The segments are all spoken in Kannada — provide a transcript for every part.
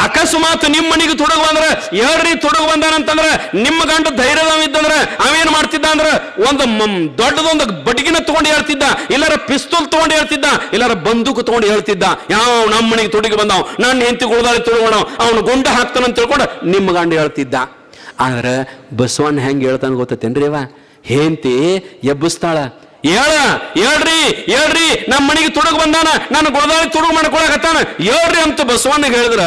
ಅಕಸ್ಮಾತ್ ನಿಮ್ಮ ಮನೆಗೆ ತುಡುಗು ಬಂದ್ರ ಹೇಳ್ರಿ ತುಡುಗು ಬಂದಾನಂತಂದ್ರ ನಿಮ್ಮ ಗಂಡ ಧೈರ್ಯದವಿದ್ದಂದ್ರ ಅವೇನ್ ಮಾಡ್ತಿದ್ದ ಅಂದ್ರ ಒಂದು ದೊಡ್ಡದೊಂದು ಬಡ್ಗಿನ ತಗೊಂಡು ಹೇಳ್ತಿದ್ದ, ಇಲ್ಲಾರ ಪಿಸ್ತೂಲ್ ತಗೊಂಡು ಹೇಳ್ತಿದ್ದ, ಇಲ್ಲಾರ ಬಂದೂಕು ತಗೊಂಡು ಹೇಳ್ತಿದ್ದ. ಯಾವ ನಮ್ಮ ಮನೆಗೆ ತುಡುಗಿ ಬಂದಾವ್, ನನ್ನ ಹೆಂಡತಿ ಗುಳದಾಳಿ ತುಡುಗೋಣ, ಅವನು ಗುಂಡ ಹಾಕ್ತಾನಂತ ತಿಳ್ಕೊಂಡು ನಿಮ್ಮ ಗಂಡ ಹೇಳ್ತಿದ್ದ. ಆದ್ರೆ ಬಸವಣ್ಣ ಹೆಂಗೆ ಹೇಳ್ತಾನೆ ಗೊತ್ತೇನ್ರಿ? ಅವ ಹೆಂಡತಿ ಎಬ್ಬಿಸ್ತಾಳ, ಹೇಳ್ರಿ ನಮ್ಮ ಮನೆಗೆ ತುಡುಗು ಬಂದಾನ, ನಾನು ಗುಳದಾಳಿ ತುಡುಗು ಮಾಡ್ಕೊಳಕತ್ತಾನ, ಹೇಳ್ರಿ ಅಂತ ಬಸವಣ್ಣಿಗೆ ಹೇಳಿದ್ರ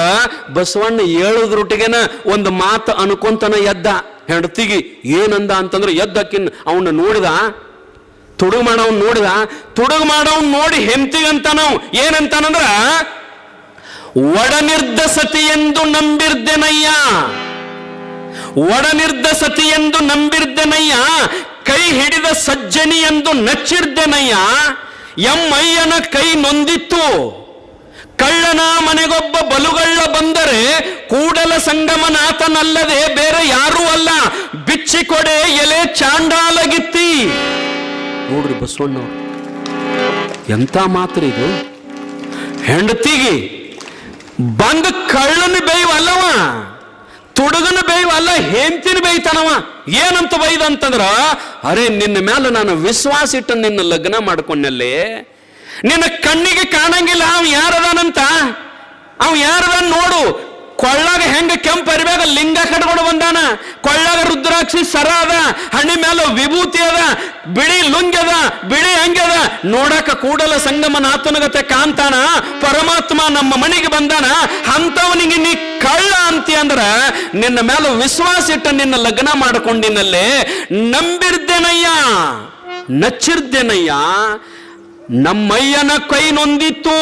ಬಸವಣ್ಣ ಹೇಳುದ್ರೊಟ್ಟಿಗೆನ ಒಂದು ಮಾತು ಅನ್ಕೊಂತನ ಎದ್ದ. ಹೆಂಡತಿಗೆ ಏನಂದ ಅಂತಂದ್ರೆ ಎದ್ದಕ್ಕಿನ್ ಅವನ್ನ ನೋಡಿದ, ತುಡುಗು ಮಾಡವನ್ ನೋಡಿದ, ತುಡುಗು ಮಾಡವನ್ ನೋಡಿ ಹೆಂಡತಿಗಂತ ನಾವು ಏನಂತಾನಂದ್ರ, ಒಡನಿರ್ದ ಸತಿ ಎಂದು ನಂಬಿರ್ದೆನಯ್ಯ, ಒಡನಿರ್ದ ಸತಿ ಎಂದು ನಂಬಿರ್ದೆನಯ್ಯ, ಕೈ ಹಿಡಿದ ಸಜ್ಜನಿ ಎಂದು ನಚ್ಚಿರ್ದೆನಯ್ಯ, ಎಮ್ಮಯ್ಯನ ಕೈ ನೊಂದಿತ್ತು, ಕಳ್ಳನ ಮನೆಗೊಬ್ಬ ಬಲುಗಳ್ಳ ಬಂದರೆ ಕೂಡಲ ಸಂಗಮನಾಥನಲ್ಲದೆ ಬೇರೆ ಯಾರೂ ಅಲ್ಲ, ಬಿಚ್ಚಿಕೊಡೆ ಎಲೆ ಚಾಂಡಾಲಗಿತ್ತಿ. ನೋಡ್ರಿ ಬಸವಣ್ಣ ಎಂತ ಮಾತ್ರ ಇದು. ಹೆಂಡತಿಗೆ ಬಂದ ಕಳ್ಳನ ಬೇಯವಲ್ಲವ, ತುಡುಗನ ಬೇಯವಲ್ಲ, ಹೆಂಡತಿನ ಬೇಯ್ತಾನವ. ಏನಂತ ಬೈದ ಅಂತಂದ್ರ, ಅರೆ ನಿನ್ನ ಮೇಲೆ ನಾನು ವಿಶ್ವಾಸ ಇಟ್ಟು ನಿನ್ನ ಲಗ್ನ ಮಾಡ್ಕೊಂಡಲ್ಲಿ, ನಿನ್ನ ಕಣ್ಣಿಗೆ ಕಾಣಂಗಿಲ್ಲ ಅವ್ ಯಾರದಾನಂತ, ಅವ್ ಯಾರದಾನ ನೋಡು. ಕೊಳ್ಳಾಗ ಹೆಂಗ ಕೆಂಪು ಅರಿವಾಗ ಲಿಂಗ ಕಟ್ಕೊಂಡು ಬಂದಾನ, ಕೊಳ್ಳಾಗ ರುದ್ರಾಕ್ಷಿ ಸರ ಅದ, ಹಣ್ಣಿ ಮೇಲೆ ವಿಭೂತಿ ಅದ, ಬಿಳಿ ಲುಂಗಿ ಅದ, ಬಿಳಿ ಅಂಗ್ಯದ, ನೋಡಕ ಕೂಡಲ ಸಂಗಮನಾಥನಗತೆ ಕಾಂತಾನ, ಪರಮಾತ್ಮ ನಮ್ಮ ಮನೆಗೆ ಬಂದಾನ. ಅಂತವನಿಗೆ ನೀ ಕಳ್ಳ ಅಂತಿ ಅಂದ್ರ ನಿನ್ನ ಮೇಲೆ ವಿಶ್ವಾಸ ಇಟ್ಟ ನಿನ್ನ ಲಗ್ನ ಮಾಡಿಕೊಂಡಿನಲ್ಲೇ ನಂಬಿರ್ದೇನಯ್ಯ, ನಚ್ಚಿರ್ದೇನಯ್ಯ, ನಮ್ಮಯ್ಯನ ಕೈ ನೊಂದಿತ್ತು.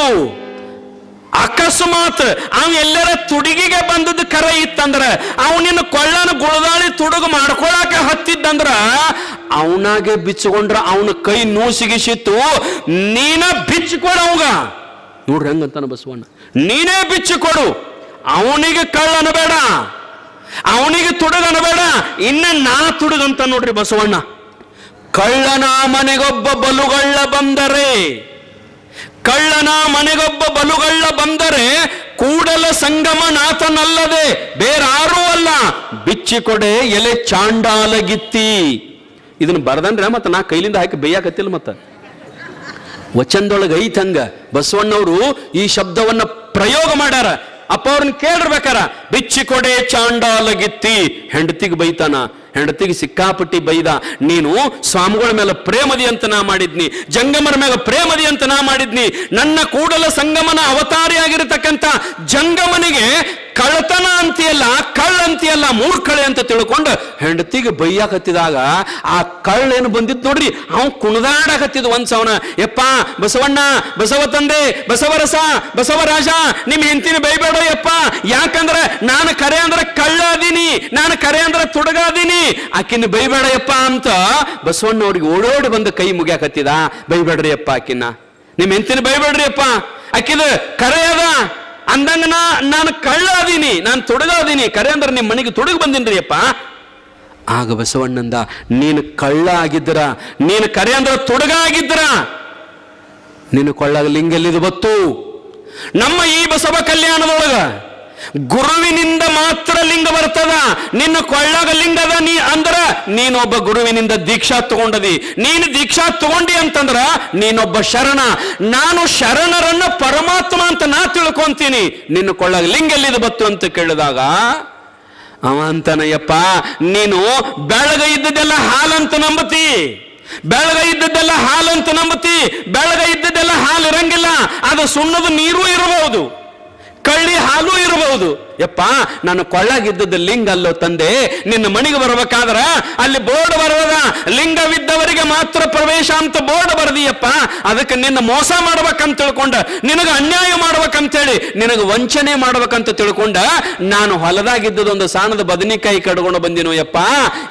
ಅಕಸ್ಮಾತ್ ಅವ್ ಎಲ್ಲರ ತುಡುಗಿಗೆ ಬಂದದ್ದು ಕರ ಇತ್ತಂದ್ರ, ಅವನಿನ್ನ ಕೊಳ್ಳನ ಗುಳದಾಳಿ ತುಡುಗು ಮಾಡ್ಕೊಳಕ ಹತ್ತಿದ್ದಂದ್ರ ಅವನಾಗೆ ಬಿಚ್ಚಿಕೊಂಡ್ರ ಅವನ ಕೈ ನೂಸಿಗಿಸಿತ್ತು. ನೀನ ಬಿಚ್ಚಿಕೊಡು ಅವಂಗ. ನೋಡ್ರಿ ಹೆಂಗಂತಾನ ಬಸವಣ್ಣ, ನೀನೇ ಬಿಚ್ಚಿಕೊಡು, ಅವನಿಗೆ ಕಳ್ಳನ ಬೇಡ, ಅವನಿಗೆ ತುಡುಗನ ಬೇಡ, ಇನ್ನ ನಾ ತುಡುಗಂತ ನೋಡ್ರಿ ಬಸವಣ್ಣ. ಕಳ್ಳನ ಮನೆಗೊಬ್ಬ ಬಲುಗಳ್ಳ ಬಂದರೆ, ಕಳ್ಳನ ಮನೆಗೊಬ್ಬ ಬಲುಗಳ್ಳ ಬಂದರೆ ಕೂಡಲ ಸಂಗಮನಾಥನಲ್ಲದೆ ಬೇರಾರೂ ಅಲ್ಲ, ಬಿಚ್ಚಿಕೊಡೆ ಎಲೆ ಚಾಂಡಾಲಗಿತ್ತಿ. ಇದನ್ನ ಬರ್ದನ್ರ ಮತ್ತ ನಾ ಕೈಲಿಂದ ಹಾಕಿ ಬೇಯಾಕತ್ತಿಲ್ಲ. ಮತ್ತ ವಚನದೊಳಗೆ ಐತಂಗ ಬಸವಣ್ಣವರು ಈ ಶಬ್ದವನ್ನ ಪ್ರಯೋಗ ಮಾಡ್ಯಾರ. ಅಪ್ಪ ಅವ್ರನ್ನ ಕೇಳಿರ್ಬೇಕಾರ, ಬಿಚ್ಚಿಕೊಡೆ ಚಾಂಡಾಲಗಿತ್ತಿ. ಹೆಂಡತಿಗೆ ಬೈತಾನ, ಹೆಂಡತಿಗೆ ಸಿಕ್ಕಾಪಟ್ಟಿ ಬೈದ. ನೀನು ಸ್ವಾಮಿಗಳ ಮೇಲೆ ಪ್ರೇಮದಿ ಅಂತ ನಾ ಮಾಡಿದ್ನಿ, ಜಂಗಮರ ಮೇಲೆ ಪ್ರೇಮದಿ ಅಂತ ನಾ ಮಾಡಿದ್ನಿ, ನನ್ನ ಕೂಡಲ ಸಂಗಮನ ಅವತಾರಿಯಾಗಿರತಕ್ಕಂಥ ಜಂಗಮನಿಗೆ ಕಳ್ಳತನ ಅಂತಿಯಲ್ಲ, ಕಳ್ಳ ಅಂತಿಯಲ್ಲ, ಮೂರ್ಖಳೆ ಅಂತ ತಿಳ್ಕೊಂಡು ಹೆಂಡತಿಗೆ ಬೈಯಾಕತ್ತಿದಾಗ ಆ ಕಳ್ಳೇನು ಬಂದಿದ್ ನೋಡ್ರಿ, ಅವ್ ಕುಣದಾಡಕತ್ತಿದ್ ಒಂದ್ಸವನ. ಯಪ್ಪ ಬಸವಣ್ಣ, ಬಸವ ತಂದೆ, ಬಸವರಸ, ಬಸವರಾಜ, ನಿಮ್ ಹೆಂಡತಿನ ಬೈಬೇಡ ಯಪ್ಪ, ಯಾಕಂದ್ರ ನಾನು ಕರೆ ಅಂದ್ರ ಕಳ್ಳ ಅದೀನಿ, ನಾನು ಕರೆ ಅಂದ್ರ ತುಡುಗಾದೀನಿ, ಆಕಿನ ಬೈಬೇಡ ಯಪ್ಪ ಅಂತ ಬಸವಣ್ಣ ಅವ್ರಿಗೆ ಓಡೋಡಿ ಬಂದು ಕೈ ಮುಗ್ಯಾಕತ್ತಿದ. ಬೈಬೇಡ್ರಿ ಅಪ್ಪ ಆಕಿನ, ನಿಮ್ ಹೆಂಡತಿನ ಬೈಬೇಡ್ರಿ ಅಪ್ಪ, ಆಕಿದ ಕರೆ ಅದ ಅಂದಂಗ ನಾನು ಕಳ್ಳ ಅದೀನಿ, ನಾನು ತುಡುಗಾದೀನಿ, ಕರೆ ಅಂದ್ರೆ ನಿಮ್ಮ ಮನೆಗೆ ತುಡುಗು ಬಂದಿನ್ರಿ ಅಪ್ಪ. ಆಗ ಬಸವಣ್ಣಂದ, ನೀನು ಕಳ್ಳ ಆಗಿದ್ದರ, ನೀನು ಕರೆ ಅಂದ್ರೆ ತುಡುಗ ಆಗಿದ್ದರ, ನೀನು ಕೊಳ್ಳಾಗ ಲಿಂಗ ಎಲ್ಲಿದು ಬತ್ತು? ನಮ್ಮ ಈ ಬಸವ ಕಲ್ಯಾಣದೊಳಗ ಗುರುವಿನಿಂದ ಮಾತ್ರ ಲಿಂಗ ಬರ್ತದ. ನಿನ್ನ ಕೊಳ್ಳಾಗ ಲಿಂಗದ ನೀ ಅಂದ್ರ ನೀನೊಬ್ಬ ಗುರುವಿನಿಂದ ದೀಕ್ಷಾ ತಗೊಂಡದಿ. ನೀನು ದೀಕ್ಷಾ ತಗೊಂಡಿ ಅಂತಂದ್ರ ನೀನೊಬ್ಬ ಶರಣ. ನಾನು ಶರಣರನ್ನ ಪರಮಾತ್ಮ ಅಂತ ನಾ ತಿಳ್ಕೊಂತೀನಿ. ನಿನ್ನ ಕೊಳ್ಳಾಗ ಲಿಂಗ ಎಲ್ಲಿದು ಬತ್ತು ಅಂತ ಕೇಳಿದಾಗ ಅವ ಅಂತಾನಯ್ಯಪ್ಪ, ನೀನು ಬೆಳಗ ಇದ್ದದೆಲ್ಲ ಹಾಲಂತ ನಂಬತಿ, ಬೆಳಗ ಇದ್ದದ್ದೆಲ್ಲ ಹಾಲಂತ ನಂಬತಿ. ಬೆಳಗ ಇದ್ದದ್ದೆಲ್ಲ ಹಾಲು ಇರಂಗಿಲ್ಲ, ಅದು ಸುಣ್ಣದ ನೀರು ಇರಬಹುದು, ಕಳ್ಳಿ ಹಾಲು ಇರಬಹುದು. ಯಪ್ಪ ನಾನು ಕೊಳ್ಳಾಗಿದ್ದದ್ದು ಲಿಂಗ ಅಲ್ಲೋ ತಂದೆ. ನಿನ್ನ ಮನೆಗೆ ಬರಬೇಕಾದ್ರ ಅಲ್ಲಿ ಬೋರ್ಡ್ ಬರೋದ, ಲಿಂಗವಿದ್ದವರಿಗೆ ಮಾತ್ರ ಪ್ರವೇಶ ಅಂತ ಬೋರ್ಡ್ ಬರದಿಯಪ್ಪ. ಅದಕ್ಕೆ ನಿನ್ನ ಮೋಸ ಮಾಡ್ಬೇಕಂತ ತಿಳ್ಕೊಂಡ, ನಿನಗೆ ಅನ್ಯಾಯ ಮಾಡ್ಬೇಕಂತೇಳಿ, ನಿನಗೆ ವಂಚನೆ ಮಾಡ್ಬೇಕಂತ ತಿಳ್ಕೊಂಡ ನಾನು ಹೊಲದಾಗಿದ್ದದೊಂದು ಸಾಣದ ಬದನಿಕಾಯಿ ಕಡ್ಕೊಂಡು ಬಂದಿನೋ ಯಪ್ಪ.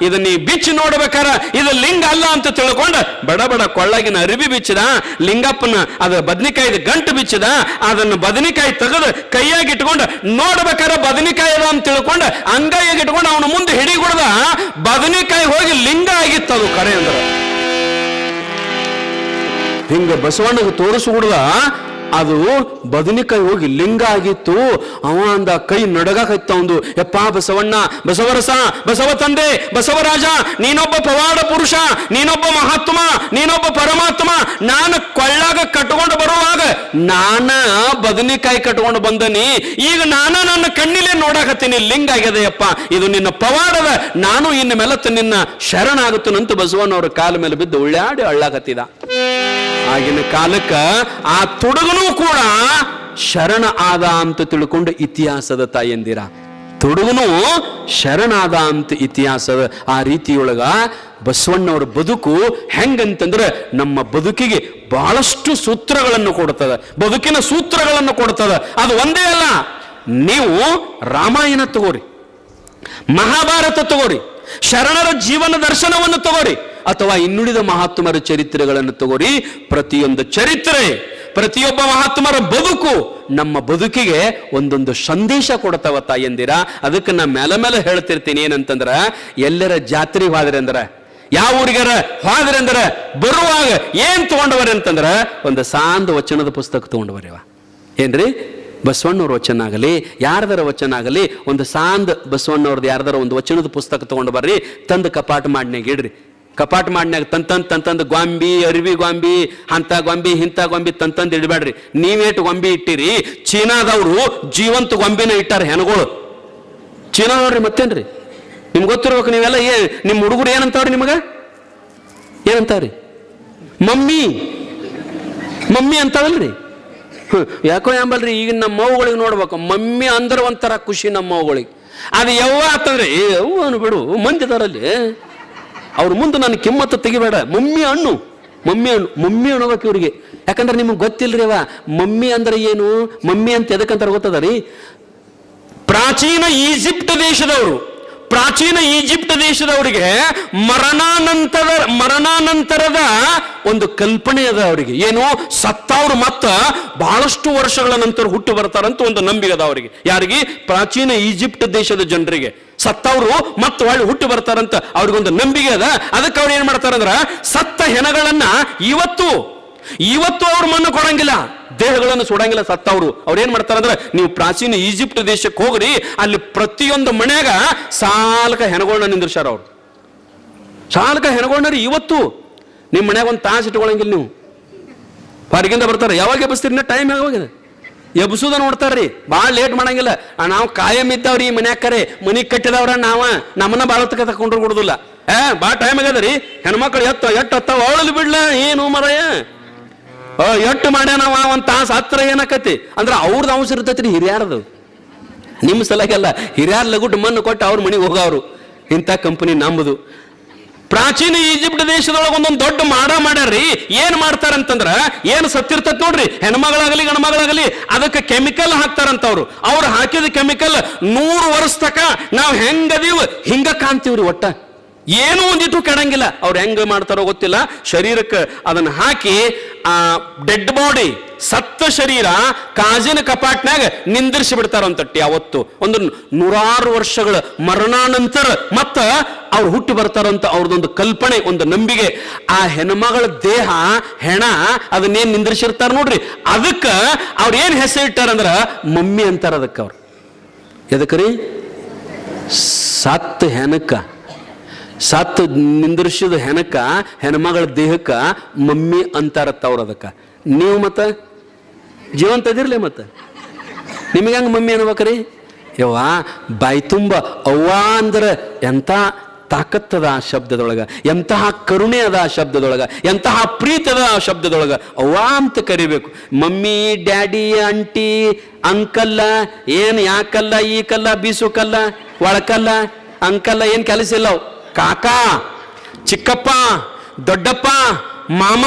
ಇದು ನೀ ಬಿಚ್ಚಿ ನೋಡ್ಬೇಕಾರ ಇದು ಲಿಂಗ ಅಲ್ಲ ಅಂತ ತಿಳ್ಕೊಂಡ ಬಡ ಬಡ ಕೊಳ್ಳಾಗಿನ ಅರಿವಿ ಬಿಚ್ಚಿದ, ಲಿಂಗಪ್ಪನ ಅದ ಬದನಿಕಾಯಿದ ಗಂಟು ಬಿಚ್ಚಿದ, ಅದನ್ನು ಬದನಿಕಾಯಿ ತೆಗೆದು ಕೈಯಾಗಿ ಇಟ್ಕೊಂಡು ನೋಡ್ಬೇಕಾರ ಬದನಿಕಾಯಿ ಅದ ಅಂತ ತಿಳ್ಕೊಂಡು ಅಂಗೈಯಾಗಿ ಇಟ್ಕೊಂಡು ಅವನ ಮುಂದೆ ಹಿಡಿಗುಡ್ದ ಬದನಿಕಾಯಿ ಹೋಗಿ ಲಿಂಗ ಆಗಿತ್ತದು ಕರೆ ಅಂದ್ರ. ಹಿಂಗ ಬಸವಣ್ಣಗೆ ತೋರಿಸ್ಬಿಡ್ದ ಅದು ಬದನಿಕಾಯಿ ಹೋಗಿ ಲಿಂಗ ಆಗಿತ್ತು. ಅವ ಅಂದ ಕೈ ನಡಗಾಕೈತ ಒಂದು, ಯಪ್ಪ ಬಸವಣ್ಣ, ಬಸವರಸ, ಬಸವ ತಂದೆ, ಬಸವರಾಜ, ನೀನೊಬ್ಬ ಪವಾಡ ಪುರುಷ, ನೀನೊಬ್ಬ ಮಹಾತ್ಮ, ನೀನೊಬ್ಬ ಪರಮಾತ್ಮ. ನಾನು ಕೊಳ್ಳಾಗ ಕಟ್ಕೊಂಡು ಬರುವಾಗ ನಾನ ಬದನಿಕಾಯಿ ಕಟ್ಕೊಂಡು ಬಂದನಿ, ಈಗ ನನ್ನ ಕಣ್ಣಿಲೆ ನೋಡಾಕತ್ತೀನಿ ಲಿಂಗ ಆಗ್ಯದೆಯಪ್ಪ, ಇದು ನಿನ್ನ ಪವಾಡದ, ನಾನು ಇನ್ನು ಮೆಲತ್ತ ನಿನ್ನ ಶರಣಾಗುತ್ತನಂತ ಬಸವಣ್ಣವ್ರ ಕಾಲ ಮೇಲೆ ಬಿದ್ದು ಉಳ್ಳಾಡಿ ಅಳ್ಳಾಕತ್ತಿದ. ಆಗಿನ ಕಾಲಕ್ಕ ಆ ತುಡುಗನೂ ಕೂಡ ಶರಣ ಆದ ಅಂತ ತಿಳ್ಕೊಂಡು ಇತಿಹಾಸದ ತಾಯಂದಿರ, ತುಡುಗನು ಶರಣಾದ ಅಂತ ಇತಿಹಾಸದ ಆ ರೀತಿಯೊಳಗ ಬಸವಣ್ಣವರ ಬದುಕು ಹೆಂಗಂತಂದ್ರೆ ನಮ್ಮ ಬದುಕಿಗೆ ಬಹಳಷ್ಟು ಸೂತ್ರಗಳನ್ನು ಕೊಡ್ತದ, ಬದುಕಿನ ಸೂತ್ರಗಳನ್ನು ಕೊಡ್ತದ. ಅದು ಒಂದೇ ಅಲ್ಲ, ನೀವು ರಾಮಾಯಣ ತಗೋರಿ, ಮಹಾಭಾರತ ತಗೋರಿ, ಶರಣರ ಜೀವನ ದರ್ಶನವನ್ನು ತಗೋರಿ, ಅಥವಾ ಇನ್ನುಳಿದ ಮಹಾತ್ಮರ ಚರಿತ್ರೆಗಳನ್ನು ತಗೋರಿ. ಪ್ರತಿಯೊಂದು ಚರಿತ್ರೆ, ಪ್ರತಿಯೊಬ್ಬ ಮಹಾತ್ಮರ ಬದುಕು ನಮ್ಮ ಬದುಕಿಗೆ ಒಂದೊಂದು ಸಂದೇಶ ಕೊಡ್ತಾವ ತಾಯಂದಿರ. ಅದಕ್ಕೆ ನಾ ಮೇಲೆ ಹೇಳ್ತಿರ್ತೀನಿ ಏನಂತಂದ್ರ, ಎಲ್ಲರ ಜಾತ್ರೆಗೆ ಹೋದ್ರೆ ಅಂದ್ರ, ಯಾವ ಊರಿಗಾರ ಹೋದ್ರೆ ಅಂದ್ರ ಬರುವಾಗ ಏನ್ ತಗೊಂಡವರಿ ಅಂತಂದ್ರ ಒಂದು ಸಾಂದ ವಚನದ ಪುಸ್ತಕ ತಗೊಂಡವರಿವ. ಏನ್ರಿ, ಬಸವಣ್ಣವ್ರ ವಚನ ಆಗಲಿ, ಯಾರ್ದಾರ ವಚನ ಆಗಲಿ, ಒಂದು ಸಾಂದ್ ಬಸವಣ್ಣವ್ರದ್ದು ಯಾರ್ದಾರ ಒಂದು ವಚನದ ಪುಸ್ತಕ ತಗೊಂಡು ಬರ್ರಿ, ತಂದು ಕಪಾಟ ಮಾಡ್ನಾಗ ಇಡ್ರಿ. ಕಪಾಟ ಮಾಡ್ನಾಗ ತಂತಂದು ಗೊಂಬಿ, ಅರಿವಿ ಗೊಂಬಿ, ಅಂತ ಗೊಂಬಿ ಇಂಥ ಗೊಂಬಿ ತಂತಂದು ಇಡಬೇಡ್ರಿ. ನೀವೇಟು ಗೊಂಬಿ ಇಟ್ಟಿರಿ, ಚೀನಾದವರು ಜೀವಂತ ಗೊಂಬಿನ ಇಟ್ಟಾರ ಹೆಣಗಳು. ಚೀನಾ ನೋಡ್ರಿ, ಮತ್ತೇನ್ರಿ ನಿಮ್ಗೆ ಗೊತ್ತಿರ್ಬೇಕು. ನೀವೆಲ್ಲ ನಿಮ್ಮ ಹುಡುಗರು ಏನಂತಾವ್ರಿ, ನಿಮಗ ಏನಂತಾವ್ರಿ? Mummy mummy ಅಂತಾವಲ್ರಿ. ಯಾಕೋ ಎಂಬಲ್ರಿ, ಈಗ ನಮ್ಮ ಮವುಗಳಿಗೆ ನೋಡ್ಬೇಕು, ಮಮ್ಮಿ ಅಂದ್ರೆ ಒಂಥರ ಖುಷಿ ನಮ್ಮ ಮವುಗಳಿಗೆ. ಅದು ಯವ್ವ ಅಂತಂದ್ರೆ ಯವ್ವ ಬಿಡು, ಮಂದಿದಾರಲ್ಲಿ ಅವ್ರ ಮುಂದೆ ನಾನು ಕಿಮ್ಮತ್ತು ತೆಗಿಬೇಡ, ಮಮ್ಮಿ ಹಣ್ಣು, ಮಮ್ಮಿ ಹಣ್ಣು, ಮಮ್ಮಿ ಅನ್ನೋಬೇಕು ಇವ್ರಿಗೆ. ಯಾಕಂದ್ರೆ ನಿಮ್ಗೆ ಗೊತ್ತಿಲ್ರಿ ಅವ ಮಮ್ಮಿ ಅಂದ್ರೆ ಏನು, ಮಮ್ಮಿ ಅಂತ ಎದಕ್ಕಂತಾರೆ ಗೊತ್ತದ ರೀ? ಪ್ರಾಚೀನ ಈಜಿಪ್ಟ್ ದೇಶದವರಿಗೆ ಮರಣಾನಂತರದ ಒಂದು ಕಲ್ಪನೆ ಅದ ಅವರಿಗೆ. ಏನು, ಸತ್ತವ್ರು ಮತ್ತ ಬಹಳಷ್ಟು ವರ್ಷಗಳ ನಂತರ ಹುಟ್ಟು ಬರ್ತಾರಂತ ಒಂದು ನಂಬಿಕೆ ಅದ ಅವರಿಗೆ. ಯಾರಿಗೆ? ಪ್ರಾಚೀನ ಈಜಿಪ್ಟ್ ದೇಶದ ಜನರಿಗೆ ಸತ್ತವ್ರು ಮತ್ತೆ ಹೊಳ್ಳಿ ಹುಟ್ಟು ಬರ್ತಾರಂತ ಅವ್ರಿಗೊಂದು ನಂಬಿಕೆ ಅದ. ಅದಕ್ಕೆ ಅವ್ರು ಏನ್ ಮಾಡ್ತಾರಂದ್ರ, ಸತ್ತ ಹೆಣಗಳನ್ನ ಇವತ್ತು ಅವ್ರು ಮಣ್ಣು ಕೊಡಂಗಿಲ್ಲ, ದೇಹಗಳನ್ನು ಸುಡಂಗಿಲ್ಲ ಸತ್ತವ್ರು. ಅವ್ರು ಏನ್ ಮಾಡ್ತಾರಂದ್ರೆ, ನೀವು ಪ್ರಾಚೀನ ಈಜಿಪ್ಟ್ ದೇಶಕ್ಕೆ ಹೋಗ್ರಿ, ಅಲ್ಲಿ ಪ್ರತಿಯೊಂದು ಮನ್ಯಾಗ ಸಾಲಕ ಹೆಣಗಳನ್ನ ನಿಂದ್ರಸಾರ. ಅವ್ರು ಸಾಲಕ ಹೆಣಗಳನ್ನ ಇವತ್ತು ನಿಮ್ಮ ಮನ್ಯಾಗ ಒಂದು ತಾಸು ಇಟ್ಕೊಳಂಗಿಲ್ಲ. ನೀವು ಹೊರಗಿಂದ ಬರ್ತಾರೆ, ಯಾವಾಗ ಎಬ್ಬಿಸ್ತೀರಿ, ಟೈಮ್ ಯಾವಾಗಿದೆ ಎಬ್ಸುದ ನೋಡ್ತಾರ್ರಿ, ಭಾಳ ಲೇಟ್ ಮಾಡಂಗಿಲ್ಲ. ನಾವು ಕಾಯಂ ಇದ್ದಾವ್ರಿ ಈ ಮನ್ಯಾಗ, ಕರೆ ಮನಿಗೆ ಕಟ್ಟಿದವ್ರ ನಮ್ಮನ್ನ ಭಾಳ ತಕೊಂಡ್ರು ಕೊಡುದಿಲ್ಲ. ಭಾಳ ಟೈಮ್ ಆಗ್ಯದ ರೀ, ಹೆಣ್ಮಕ್ಳು ಎಟ್ಟು ಹತ್ತಾವ ಅವಳಲ್ಲಿ ಬಿಡ್ಲ, ಏನು ಮರಯ್ಯ ಎಟ್ಟು ಮಾಡ್ಯ ನಾವ ಒಂದು ತಾಸು ಹತ್ರ ಏನಾಕತಿ ಅಂದ್ರೆ ಅವ್ರದ್ದು ಅವಸರ ಇರ್ತೈತಿ ರೀ. ಹಿರಿಯಾರದು ನಿಮ್ಮ ಸಲಗೆಲ್ಲ ಹಿರಿಯಾರ ಲಗುಟ್ ಮಣ್ಣು ಕೊಟ್ಟು ಅವ್ರ ಮನೆಗೆ ಹೋಗವ್ರು. ಇಂಥ ಕಂಪನಿ ನಂಬುದು. ಪ್ರಾಚೀನ ಈಜಿಪ್ಟ್ ದೇಶದೊಳಗೆ ಒಂದೊಂದು ದೊಡ್ಡ ಮಾಡ್ಯಾರ್ರಿ. ಏನ್ ಮಾಡ್ತಾರಂತಂದ್ರ, ಏನು ಸತ್ತಿರ್ತತ್ ನೋಡ್ರಿ, ಹೆಣ್ಮಗಳಾಗಲಿ ಗಣಮಗಳಾಗಲಿ, ಅದಕ್ಕೆ ಕೆಮಿಕಲ್ ಹಾಕ್ತಾರಂತವ್ರು. ಅವ್ರು ಹಾಕಿದ ಕೆಮಿಕಲ್ 100 ವರ್ಷ ತಕ ನಾವು ಹೆಂಗದೀವ್ ಹಿಂಗ ಕಾಣ್ತೀವ್ರಿ. ಒಟ್ಟ ಏನೂ ಒಂದಿಟ್ಟು ಕೆಡಂಗಿಲ್ಲ. ಅವ್ರು ಹೆಂಗ ಮಾಡ್ತಾರೋ ಗೊತ್ತಿಲ್ಲ, ಶರೀರಕ್ಕೆ ಅದನ್ನ ಹಾಕಿ ಆ ಡೆಡ್ ಬಾಡಿ, ಸತ್ತ ಶರೀರ ಕಾಜಿನ ಕಪಾಟ್ನಾಗ ನಿಂದಿರಿಸಿ ಬಿಡ್ತಾರಂತಟ್ಟಿ. ಅವತ್ತು ಒಂದು 100 ವರ್ಷಗಳ ಮರಣಾನಂತರ ಮತ್ತ ಅವ್ರು ಹುಟ್ಟಿ ಬರ್ತಾರಂತ ಅವ್ರದೊಂದು ಕಲ್ಪನೆ, ಒಂದು ನಂಬಿಕೆ. ಆ ಹೆಣ್ಮಗಳ ದೇಹ ಹೆಣ ಅದನ್ನೇನ್ ನಿಂದಿರಿಸಿರ್ತಾರ ನೋಡ್ರಿ, ಅದಕ್ಕ ಅವ್ರ ಏನ್ ಹೆಸರು ಇಟ್ಟಾರಂದ್ರ ಮಮ್ಮಿ ಅಂತಾರ. ಅದಕ್ಕೆ ಅವ್ರು ಎದಕ್ರಿ? ಸತ್ತ ಹೆಣಕ್ಕ, ಸತ್ತು ನಿಂದ್ರಿಸಿದ ಹೆಣಕ್ಕ, ಹೆಣ್ಮಗಳ ದೇಹಕ್ಕ ಮಮ್ಮಿ ಅಂತಾರತ್ತ ಅವ್ರ. ಅದಕ್ಕ ನೀವು ಮತ್ತ ಜೀವಂತ ಅದಿರ್ಲಿ, ಮತ್ತ ನಿಮಗೆ ಹಂಗ ಮಮ್ಮಿ ಅನ್ಬೇಕ್ರಿ? ಯವ್ವ ಬಾಯಿ ತುಂಬ ಅವ್ವ ಅಂದ್ರೆ ಎಂಥ ತಾಕತ್ತದ ಆ ಶಬ್ದದೊಳಗ, ಎಂತಹ ಕರುಣೆ ಅದ ಆ ಶಬ್ದದೊಳಗ, ಎಂತಹ ಪ್ರೀತಿ ಅದ ಆ ಶಬ್ದದೊಳಗ. ಅವ್ವ ಅಂತ ಕರಿಬೇಕು. ಮಮ್ಮಿ, ಡ್ಯಾಡಿ, ಅಂಟಿ, ಅಂಕಲ್ಲ, ಏನು ಯಾಕಲ್ಲ, ಈ ಕಲ್ಲ, ಬೀಸು ಕಲ್ಲ, ಒಳಕಲ್ಲ, ಅಂಕಲ್ಲ, ಏನು ಕೆಲಸ ಇಲ್ಲ. ಕಾಕ, ಚಿಕ್ಕಪ್ಪ, ದೊಡ್ಡಪ್ಪ, ಮಾಮ,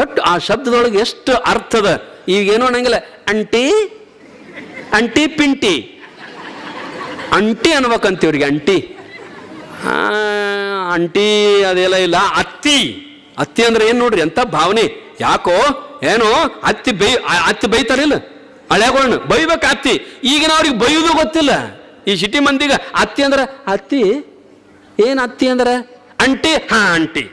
ಎಷ್ಟು ಆ ಶಬ್ದದೊಳಗೆ ಎಷ್ಟು ಅರ್ಥದ. ಈಗೇನೋ ಅನ್ನಂಗಿಲ್ಲ, ಅಂಟಿ, ಅಂಟಿ ಪಿಂಟಿ, ಅಂಟಿ ಅನ್ಬೇಕಂತೀವ್ರಿಗೆ. ಅಂಟಿ ಅಂಟಿ ಅದೆಲ್ಲ ಇಲ್ಲ. ಅತ್ತಿ, ಅತ್ತಿ ಅಂದ್ರೆ ಏನ್ ನೋಡ್ರಿ ಎಂತ ಭಾವನೆ. ಯಾಕೋ ಏನೋ ಅತ್ತಿ ಬೈತಾರಿಲ್ಲ, ಹಳೆಗಳನ್ನ ಬೈಬೇಕು ಅತ್ತಿ. ಈಗಿನ ಅವ್ರಿಗೆ ಬೈಯೋದು ಗೊತ್ತಿಲ್ಲ. ಈ ಸಿಟಿ ಮಂದಿಗ ಅತ್ತಿ ಅಂದ್ರ ಅತ್ತಿ, ಏನ್ ಅತ್ತಿ ಅಂದ್ರ ಅಂಟಿ, ಹಾ ಅಂಟಿ,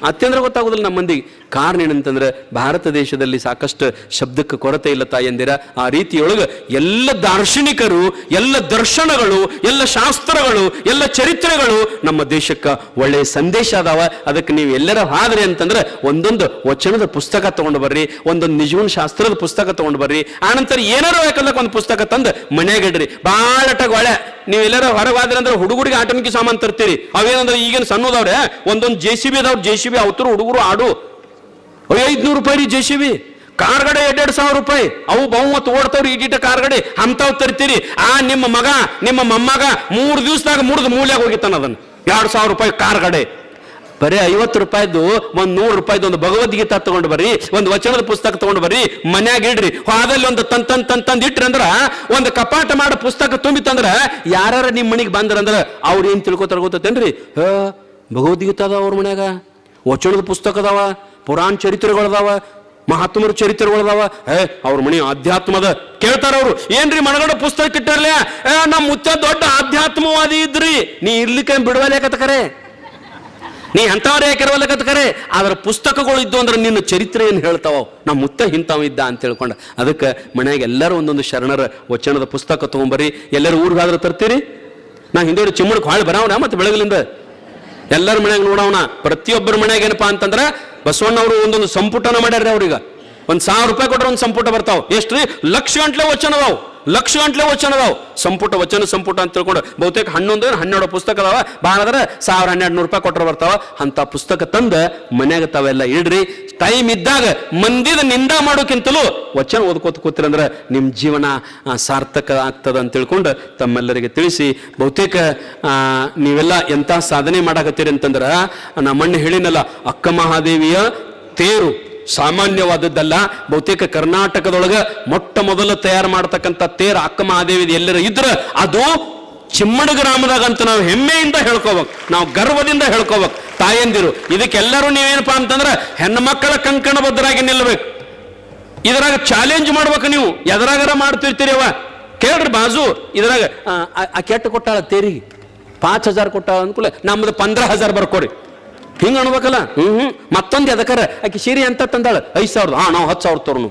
ಅತ್ತಿ ಅಂದ್ರೆ ಗೊತ್ತಾಗೋದಿಲ್ಲ ನಮ್ಮ ಮಂದಿಗೆ. ಕಾರಣ ಏನಂತಂದ್ರೆ ಭಾರತ ದೇಶದಲ್ಲಿ ಸಾಕಷ್ಟು ಶಬ್ದಕ್ಕೆ ಕೊರತೆ ಇಲ್ಲ ತಾಯಂದಿರ. ಆ ರೀತಿಯೊಳಗೆ ಎಲ್ಲ ದಾರ್ಶನಿಕರು, ಎಲ್ಲ ದರ್ಶನಗಳು, ಎಲ್ಲ ಶಾಸ್ತ್ರಗಳು, ಎಲ್ಲ ಚರಿತ್ರೆಗಳು ನಮ್ಮ ದೇಶಕ್ಕೆ ಒಳ್ಳೆಯ ಸಂದೇಶ ಅದಾವ. ಅದಕ್ಕೆ ನೀವು ಎಲ್ಲರ ಹಾದ್ರಿ ಅಂತಂದ್ರೆ ಒಂದೊಂದು ವಚನದ ಪುಸ್ತಕ ತಗೊಂಡು ಬರ್ರಿ, ಒಂದೊಂದು ನಿಜವನ್ ಶಾಸ್ತ್ರದ ಪುಸ್ತಕ ತಗೊಂಡು ಬರ್ರಿ. ಆನಂತರ ಏನಾರು ಬೇಕಲ್ಲಕ್ಕೆ ಒಂದು ಪುಸ್ತಕ ತಂದು ಮನೆಯಾಗ ಇಡ್ರಿ. ಬಾಳಟಾಗ ಒಳ್ಳೆ ನೀವು ಎಲ್ಲಾರ ಹೊರಗಾದ್ರೆ ಅಂದ್ರೆ ಹುಡುಗರಿಗೆ ಆಟೋಮಿಕ್ ಸಾಮಾನು ತರ್ತೀರಿ. ಅವೇನಂದ್ರೆ ಈಗೇನು ಸಣ್ಣದವ್ರೆ ಒಂದೊಂದು JCB ಅದಾವ್ರು, JCB ಅವತರು ಹುಡುಗರು ಆಡು 500 ರೂಪಾಯಿ ರೀ JCB. ಕಾರ್ಗಡೆ 2,000 ರೂಪಾಯಿ. ಅವು ಬಹುಮತ್ ಓಡ್ತಾವ್ರಿ ಈಟೀಟ ಕಾರ್ಗಡೆ ಅಂತಾವ್ ತರ್ತೀರಿ. ನಿಮ್ಮ ಮಗ ನಿಮ್ಮ ಮೊಮ್ಮಗ 3 ದಿವಸದಾಗ ಮುರಿದು ಮೂಲ್ಯಾಗ ಹೋಗಿತ್ತಾನ ಅದನ್ನು 2,000 ರೂಪಾಯಿ ಕಾರ್ಗಡೆ. ಬರೀ 50 ರೂಪಾಯಿದ್ದು ಒಂದು 100 ರೂಪಾಯಿದ್ದು ಒಂದು ಭಗವದ್ಗೀತಾ ತಗೊಂಡು ಬರ್ರಿ, ಒಂದು ವಚನದ ಪುಸ್ತಕ ತಗೊಂಡು ಬರ್ರಿ, ಮನ್ಯಾಗ ಇಡ್ರಿ. ಹಾದಲ್ಲಿ ಒಂದು ತಂದ್ ಇಟ್ರಿ ಅಂದ್ರ ಒಂದು ಕಪಾಟ ಮಾಡೋ ಪುಸ್ತಕ ತುಂಬಿತ್ತಂದ್ರ ಯಾರ ನಿಮ್ಮ ಮನೆಗೆ ಬಂದ್ರಂದ್ರ ಅವ್ರು ಏನ್ ತಿಳ್ಕೊತಾರ ಗೊತ್ತೇನ್ರಿ? ಭಗವದ್ಗೀತಾ ಅದಾವ ಅವ್ರ ಮನ್ಯಾಗ, ವಚನದ ಪುಸ್ತಕ ಅದಾವ, ಪುರಾಣ ಚರಿತ್ರೆಗಳದಾವ, ಮಹಾತ್ಮರ ಚರಿತ್ರೆಗಳದಾವ. ಅವ್ರ ಮನೆ ಅಧ್ಯಾತ್ಮದ ಕೇಳ್ತಾರ ಅವ್ರು. ಏನ್ರಿ ಮನಗಡ ಪುಸ್ತಕ ಇಟ್ಟಾರ್ಲ? ನಮ್ಮ ಮುತ್ತ ದೊಡ್ಡ ಆಧ್ಯಾತ್ಮವಾದಿ ಇದ್ರಿ, ನೀ ಇರ್ಲಿಕ್ಕೆ ಬಿಡವಲ್ಯಾಕತ್ಕರೆ, ನೀ ಎಂಥವ್ರು ಯಾಕಿರವಲ್ಲಕತ್ಕರೆ. ಅದರ ಪುಸ್ತಕಗಳು ಇದ್ದು ಅಂದ್ರೆ ನಿನ್ನ ಚರಿತ್ರೆ ಏನು ಹೇಳ್ತಾವ, ನಮ್ಮ ಮುತ್ತ ಇಂಥವ ಇದ್ದ ಅಂತ ಹೇಳ್ಕೊಂಡ. ಅದಕ್ಕೆ ಮನ್ಯಾಗ ಎಲ್ಲರೂ ಒಂದೊಂದು ಶರಣರ ವಚನದ ಪುಸ್ತಕ ತಗೊಂಬರ್ರಿ. ಎಲ್ಲರೂ ಊರಿಗಾದ್ರೂ ತರ್ತೀರಿ. ನಾ ಹಿಂದೋಡಿ ಚಿಮ್ಮಡಕ್ಕೆ ಹಾಳು ಬರಾವಣ ಮತ್ತೆ ಬೆಳಗ್ಲಿಂದ ಎಲ್ಲರ ಮನ್ಯಾಗ ನೋಡವನ. ಪ್ರತಿಯೊಬ್ಬರ ಮನ್ಯಾಗ ಏನಪ್ಪಾ ಅಂತಂದ್ರೆ ಬಸವಣ್ಣವರು ಒಂದೊಂದು ಸಂಪುಟನ ಮಾಡ್ಯಾರ್ರಿ. ಅವ್ರೀಗ 1,000 ರೂಪಾಯಿ ಕೊಟ್ರೆ ಒಂದು ಸಂಪುಟ ಬರ್ತಾವ. ಎಷ್ಟ್ರಿ? ಲಕ್ಷ ಗಂಟ್ಲೆ ವಚನ ಅದಾವ, ಲಕ್ಷ ಗಂಟ್ಲೆ ವಚನ ಅದಾವ. ಸಂಪುಟ ವಚನ ಸಂಪುಟ ಅಂತ ತಿಳ್ಕೊಂಡು ಬಹುತೇಕ 11 ಪುಸ್ತಕ ಅದಾವ. ಭಾಳ ಅಂದ್ರೆ 1,000-1,200 ರೂಪಾಯಿ ಕೊಟ್ಟರೆ ಬರ್ತಾವ. ಅಂತ ಪುಸ್ತಕ ತಂದ ಮನ್ಯಾಗ ತಾವೆಲ್ಲ ಇಡ್ರಿ. ಟೈಮ್ ಇದ್ದಾಗ ಮಂದಿದ ನಿಂದ ಮಾಡೋಕ್ಕಿಂತಲೂ ವಚನ ಓದ್ಕೋತ ಕೂತಿರಂದ್ರೆ ನಿಮ್ಮ ಜೀವನ ಸಾರ್ಥಕ ಆಗ್ತದ ಅಂತ ತಿಳ್ಕೊಂಡು ತಮ್ಮೆಲ್ಲರಿಗೆ ತಿಳಿಸಿ, ಬಹುತೇಕ ನೀವೆಲ್ಲ ಎಂಥ ಸಾಧನೆ ಮಾಡಾಕತ್ತೀರಿ ಅಂತಂದ್ರೆ ನಾ ಮೊನ್ನೆ ಹೇಳಿನಲ್ಲ, ಅಕ್ಕ ಮಹಾದೇವಿಯ ತೇರು ಸಾಮಾನ್ಯವಾದದ್ದಲ್ಲ. ಬಹುತೇಕ ಕರ್ನಾಟಕದೊಳಗ ಮೊಟ್ಟ ಮೊದಲು ತಯಾರು ಮಾಡತಕ್ಕಂಥ ತೇರು ಅಕ್ಕ ಮಹಾದೇವಿ ಎಲ್ಲರ ಇದ್ರ ಅದು ಚಿಮ್ಮಡ ಗ್ರಾಮದಾಗ ಅಂತ ನಾವು ಹೆಮ್ಮೆಯಿಂದ ಹೇಳ್ಕೋಬೇಕು, ನಾವು ಗರ್ವದಿಂದ ಹೇಳ್ಕೋಬೇಕು. ತಾಯಂದಿರು ಇದಕ್ಕೆಲ್ಲರೂ ನೀವೇನಪ್ಪಾ ಅಂತಂದ್ರೆ ಹೆಣ್ಣು ಮಕ್ಕಳ ಕಂಕಣ ಬದ್ಧರಾಗಿ ನಿಲ್ಲಬೇಕು. ಇದ್ರಾಗ ಚಾಲೆಂಜ್ ಮಾಡ್ಬೇಕು. ನೀವು ಎದ್ರಾಗಾರ ಮಾಡ್ತಿರ್ತೀರಿ. ಅವ ಕೇಳ್ರಿ ಬಾಜು ಇದ್ರಾಗ ಆ ಕೆಟ್ಟ ಕೊಟ್ಟಾಳ ತೇರಿಗೆ 5,000 ಕೊಟ್ಟಾಳ ಅನ್ಕೂಲ, ನಮ್ದು 15,000 ಬರ್ಕೋರಿ ಹಿಂಗ ಅನ್ಬೇಕಲ್ಲ. ಮತ್ತೊಂದು ಎದಕ್ಕಾರ ಆಕೆ ಸೀರೆ ಅಂತ ತಂದಾಳ 5,000, ನಾವು 10,000 ತೋರ್ನು